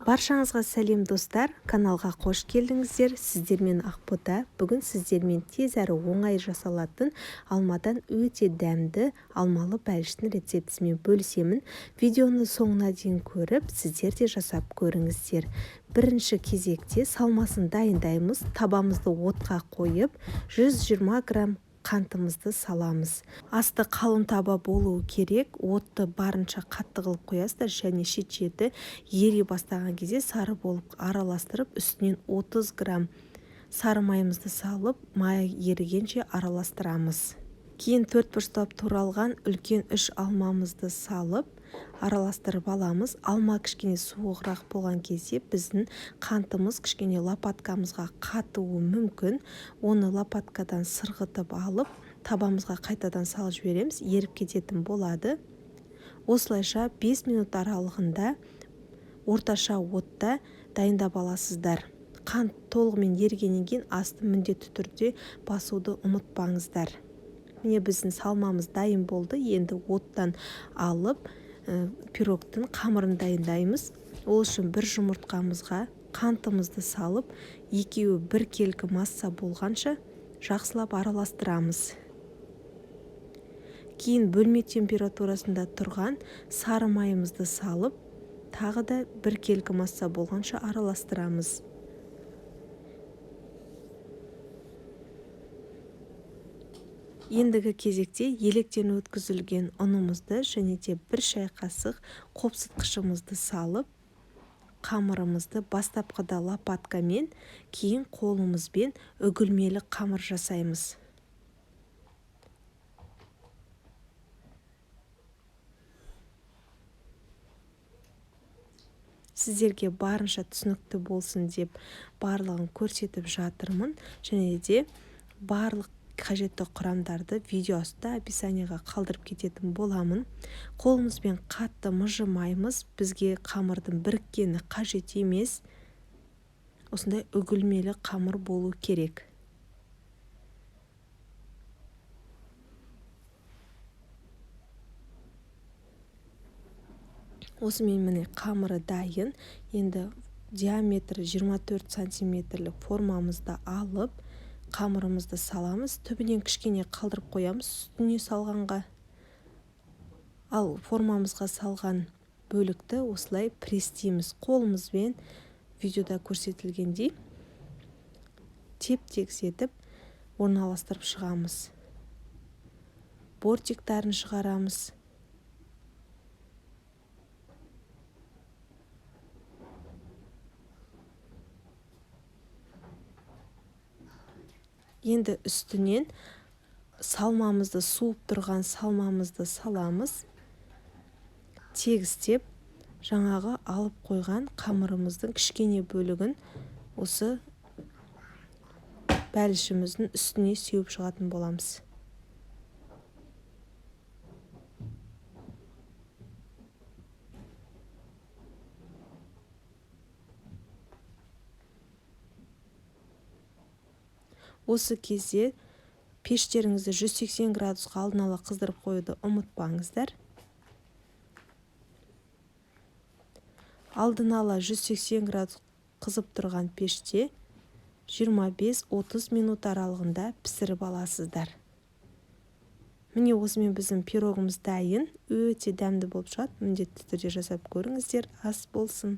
Баршаңызға сәлем достар, каналға қош келдіңіздер. Сіздермен Ақбота. Бүгін сіздермен тез әрі оңай жасалатын алмадан өте дәмді алмалы бәліштің рецептісімен бөлісемін. Видеоны соңына дейін көріп, сіздер де жасап көріңіздер. Бірінші кезекте салмасын дайындаймыз. Табамызды отқа қойып, 120 грамм қантымызды саламыз. Асты қалың таба болуы керек. Отты барынша қатты қылып қоясыздар және шет-шеті ери бастаған кезде сары болып араластырып, үстінен 30 грамм сары майымызды салып, май ерігенше араластырамыз. Кейін 4 бұрыштап туралған үлкен 3 алмамызды салып, араластырып аламыз. Алма кішкене суығырақ болған кезде біздің қантымыз кішкене лопаткамызға қатуы мүмкін. Оны лопаткадан сырғытып алып, табамызға қайтадан салып жібереміз, еріп кететін болады. Осылайша 5 минут аралығында орташа отта дайындап аласыздар. Қант толығымен ергеннен кейін асты міндетті түрде басуды ұмытпаңыздар. Міне біздің салмамыз дайын болды. Енді оттан алып пирогтың қамырын дайындаймыз. Ол үшін бір жұмыртқамызға қантымызды салып, екеуі бір келкі масса болғанша жақсылап араластырамыз. Кейін бөлме температурасында тұрған сары майымызды салып, тағы да бір келкі масса болғанша араластырамыз. Ендігі кезекте електен өткізілген ұнымызды және де бір шай қасық қопсытқышымызды салып, қамырымызды бастапқыда лопаткамен, кейін қолымызбен үгілмелі қамыр жасаймыз. Сіздерге барынша түсінікті болсын деп барлығын көрсетіп жатырмын, және де барлық қажетті құрамдарды видеосында описанияға қалдырып кететін боламын. Қолымызбен қатты мыжымаймыз, бізге қамырдың біріккені қажет емес. Осындай үгілмелі қамыр болу керек. Осымен міне қамыры дайын. Енді диаметрі 24 сантиметрлік формамызды алып, қамырымызды саламыз. Түбінен кішкене қалдырып қоямыз үстіне салғанға. Ал формамызға салған бөлікті осылай престейміз. Қолымызбен видеода көрсетілгендей теп-тегіс етіп орналастырып шығамыз. Бортиктарын шығарамыз. Енді үстінен салмамызды, суып тұрған салмамызды саламыз. Тегістеп, жаңағы алып қойған қамырымыздың кішкене бөлігін осы бәлішіміздің үстіне сеуіп шығатын боламыз. Осы кезде пештеріңізді 180 градусқа алдын ала қыздырып қоюды ұмытпаңыздар. Алдын ала 180 градус қызып тұрған пеште 25-30 минут аралығында пісіріп аласыздар. Міне осымен біздің пирогымыз дайын, өте дәмді болып шығады. Міндетті түрде жасап көріңіздер, ас болсын.